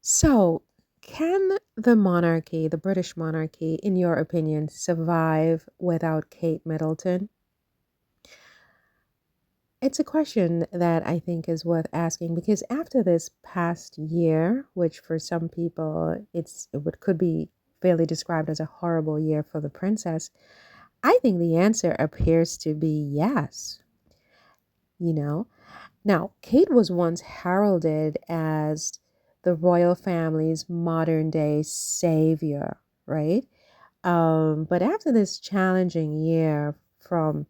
So, can the monarchy, the British monarchy, in your opinion, survive without Kate Middleton? It's a question that I think is worth asking because after this past year, which for some people could be fairly described as a horrible year for the princess, I think the answer appears to be yes. You know, Now, Kate was once heralded as the royal family's modern day savior, right? But after this challenging year, from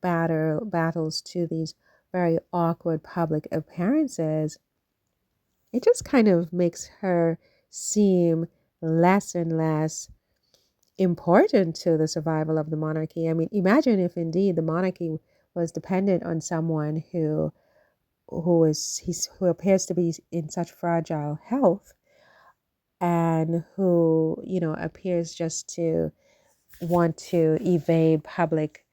battles to these very awkward public appearances, it just kind of makes her seem less and less important to the survival of the monarchy. I mean, imagine if indeed the monarchy was dependent on someone who appears to be in such fragile health and who appears just to want to evade public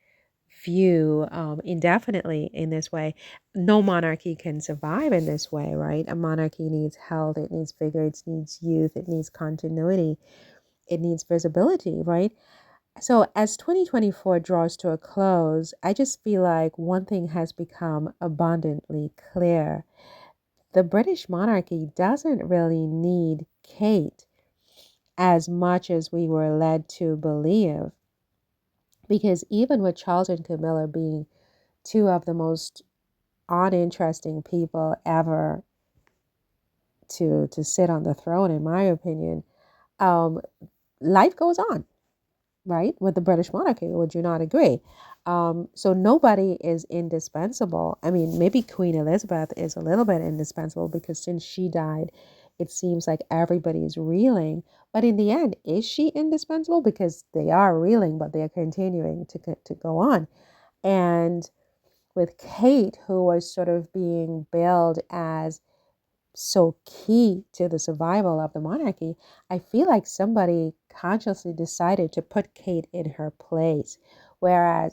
view indefinitely in this way. No monarchy can survive in this way, right? A monarchy needs health, it needs vigor, it needs youth, it needs continuity, it needs visibility, right? So as 2024 draws to a close, I just feel like one thing has become abundantly clear: the British monarchy doesn't really need Kate as much as we were led to believe. Because even with Charles and Camilla being two of the most uninteresting people ever to sit on the throne, in my opinion, um, life goes on, right? With the British monarchy, would you not agree? So nobody is indispensable. I mean, maybe Queen Elizabeth is a little bit indispensable because since she died, it seems like everybody is reeling. But in the end, is she indispensable? Because they are reeling, but they are continuing to go on. And with Kate, who was sort of being billed as so key to the survival of the monarchy, I feel like somebody consciously decided to put Kate in her place. Whereby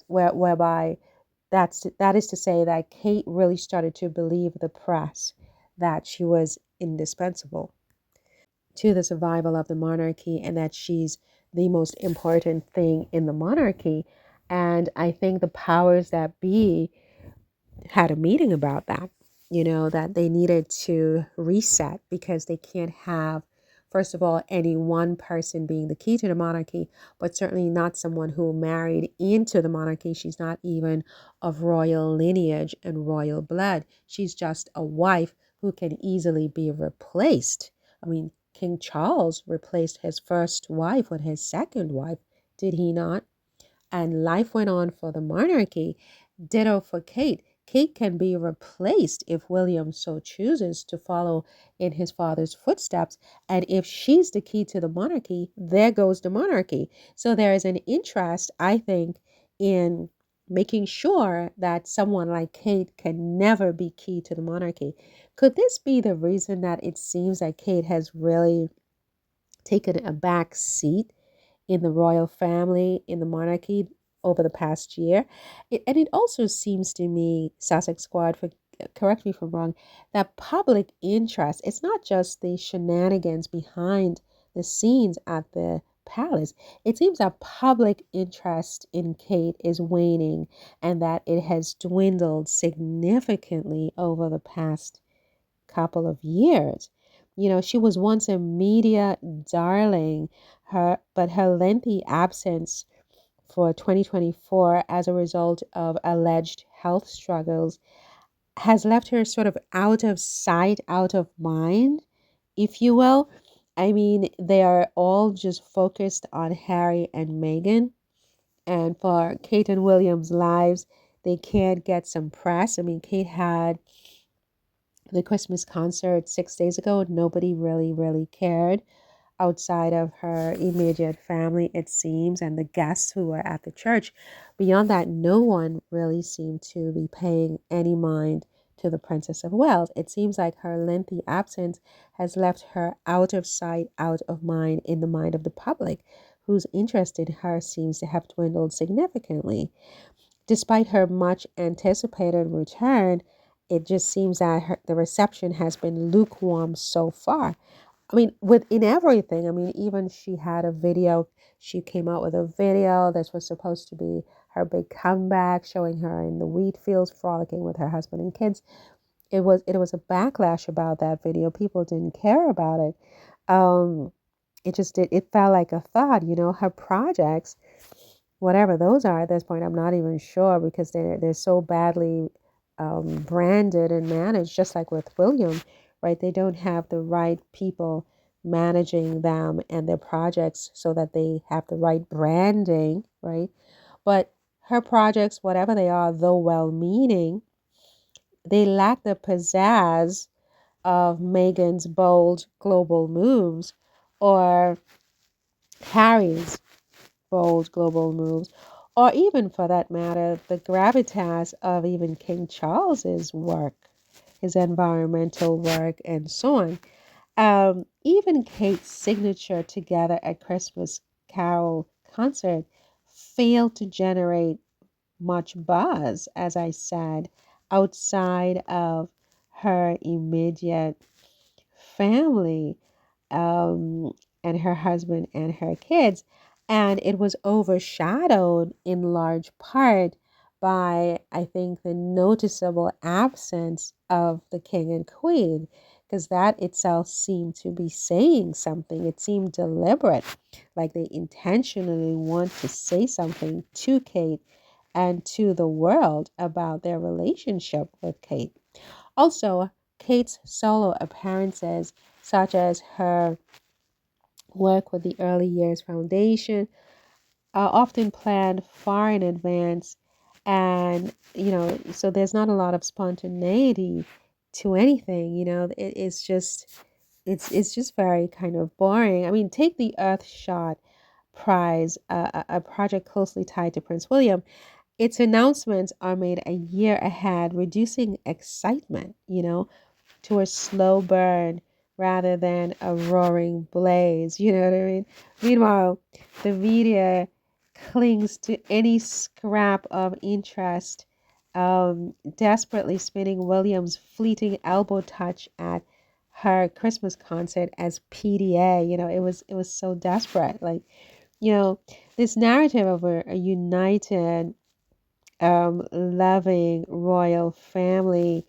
that is to say that Kate really started to believe the press that she was indispensable to the survival of the monarchy and that she's the most important thing in the monarchy. And I think the powers that be had a meeting about that, that they needed to reset because they can't have, first of all, any one person being the key to the monarchy, but certainly not someone who married into the monarchy. She's not even of royal lineage and royal blood. She's just a wife who can easily be replaced. I mean, King Charles replaced his first wife with his second wife, did he not? And life went on for the monarchy. Ditto for Kate. Kate can be replaced if William so chooses to follow in his father's footsteps. And if she's the key to the monarchy, there goes the monarchy. So there is an interest, I think, in making sure that someone like Kate can never be key to the monarchy. Could this be the reason that it seems that Kate has really taken a back seat in the royal family, in the monarchy over the past year? And it also seems to me, Sussex Squad, correct me if I'm wrong, that public interest, it's not just the shenanigans behind the scenes at the palace. It seems that public interest in Kate is waning and that it has dwindled significantly over the past couple of years. She was once a media darling, but her lengthy absence for 2024 as a result of alleged health struggles has left her sort of out of sight, out of mind, if you will. I mean, they are all just focused on Harry and Meghan. And for Kate and William's lives, they can't get some press. I mean, Kate had the Christmas concert 6 days ago. Nobody really, really cared outside of her immediate family, it seems, and the guests who were at the church. Beyond that, no one really seemed to be paying any mind to the Princess of Wales. It seems like her lengthy absence has left her out of sight, out of mind in the mind of the public, whose interest in her seems to have dwindled significantly. Despite her much anticipated return, it just seems that the reception has been lukewarm so far. I mean, within everything. I mean, even she had a video. She came out with a video that was supposed to be her big comeback, showing her in the wheat fields frolicking with her husband and kids. It was a backlash about that video. People didn't care about it. Um, it just did. It felt like a thought. Her projects, whatever those are at this point, I'm not even sure because they're so badly branded and managed, just like with William, right? They don't have the right people managing them and their projects so that they have the right branding, right? But her projects, whatever they are, though well-meaning, they lack the pizzazz of Meghan's bold global moves or Harry's bold global moves, or even for that matter, the gravitas of even King Charles's work, his environmental work, and so on. Even Kate's signature together at Christmas Carol concert failed to generate much buzz, as I said, outside of her immediate family, um, and her husband and her kids. And it was overshadowed in large part by, I think, the noticeable absence of the king and queen, because that itself seemed to be saying something. It seemed deliberate, like they intentionally want to say something to Kate and to the world about their relationship with Kate. Also, Kate's solo appearances, such as her work with the Early Years Foundation, are often planned far in advance. And, so there's not a lot of spontaneity to anything, it's just very kind of boring. I mean, take the Earthshot Prize, a project closely tied to Prince William. Its announcements are made a year ahead, reducing excitement, to a slow burn rather than a roaring blaze. You know what I mean? Meanwhile, the media clings to any scrap of interest, desperately spinning Williams' fleeting elbow touch at her Christmas concert as PDA. It was so desperate. Like, this narrative of a united, loving royal family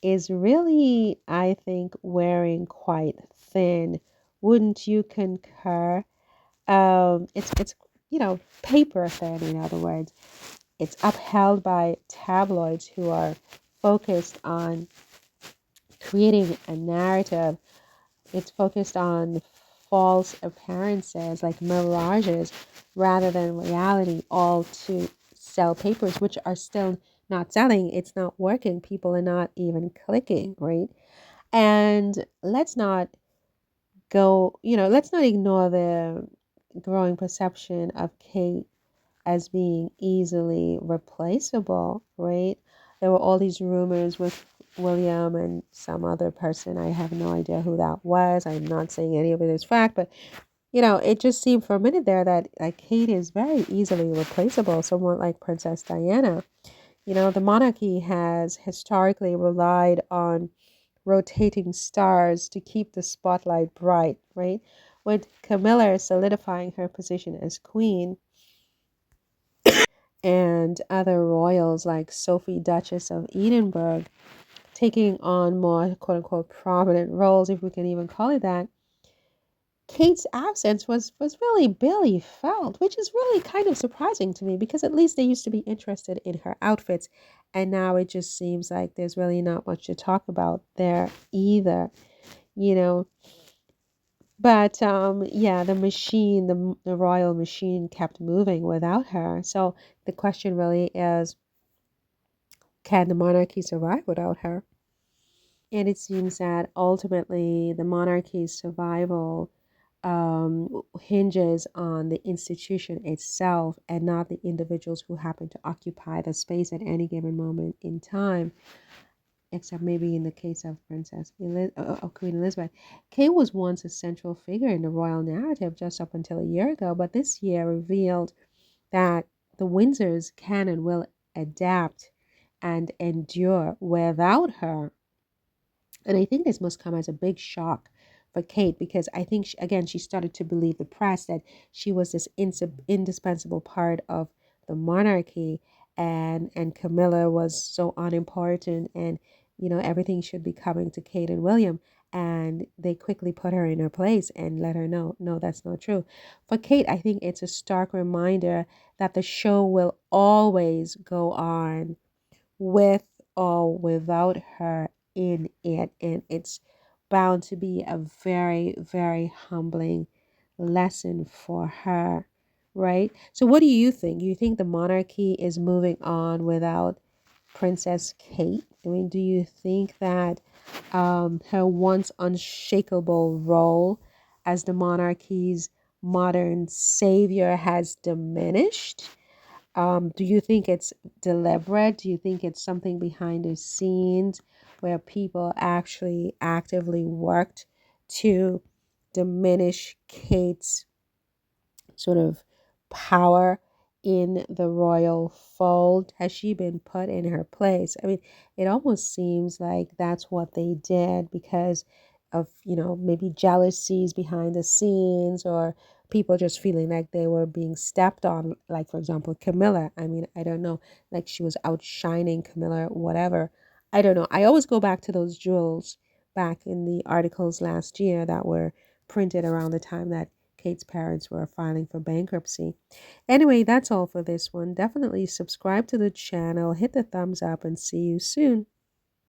is really, I think, wearing quite thin. Wouldn't you concur? It's paper thin, in other words. It's upheld by tabloids who are focused on creating a narrative. It's focused on false appearances, like mirages, rather than reality, all to sell papers, which are still not selling. It's not working. People are not even clicking, right? And let's not ignore the growing perception of Kate as being easily replaceable, right? There were all these rumors with William and some other person. I have no idea who that was. I'm not saying any of it is fact, but it just seemed for a minute there that Kate is very easily replaceable. Someone like Princess Diana. The monarchy has historically relied on rotating stars to keep the spotlight bright, right? With Camilla solidifying her position as queen and other royals like Sophie, Duchess of Edinburgh, taking on more quote unquote prominent roles, if we can even call it that, Kate's absence was really barely felt, which is really kind of surprising to me because at least they used to be interested in her outfits, and now it just seems like there's really not much to talk about there either, you know. But yeah, the royal machine kept moving without her. So the question really is, can the monarchy survive without her? And it seems that ultimately the monarchy's survival hinges on the institution itself and not the individuals who happen to occupy the space at any given moment in time, except maybe in the case of Queen Elizabeth. Kate was once a central figure in the royal narrative just up until a year ago, but this year revealed that the Windsors can and will adapt and endure without her. And I think this must come as a big shock for Kate, because I think again she started to believe the press that she was this indispensable part of the monarchy, and Camilla was so unimportant, and everything should be coming to Kate and William. And they quickly put her in her place and let her know, no, that's not true. For Kate, I think it's a stark reminder that the show will always go on with or without her in it. And it's bound to be a very, very humbling lesson for her, right? So, what do you think? Do you think the monarchy is moving on without Princess Kate? I mean, do you think that her once unshakable role as the monarchy's modern savior has diminished? Do you think it's deliberate? Do you think it's something behind the scenes where people actually actively worked to diminish Kate's sort of power in the royal fold? Has she been put in her place? I mean, it almost seems like that's what they did because of, maybe jealousies behind the scenes, or people just feeling like they were being stepped on. Like, for example, Camilla. I mean, I don't know, like she was outshining Camilla, whatever. I don't know. I always go back to those jewels back in the articles last year that were printed around the time that Kate's parents were filing for bankruptcy. Anyway, that's all for this one. Definitely subscribe to the channel, hit the thumbs up, and see you soon.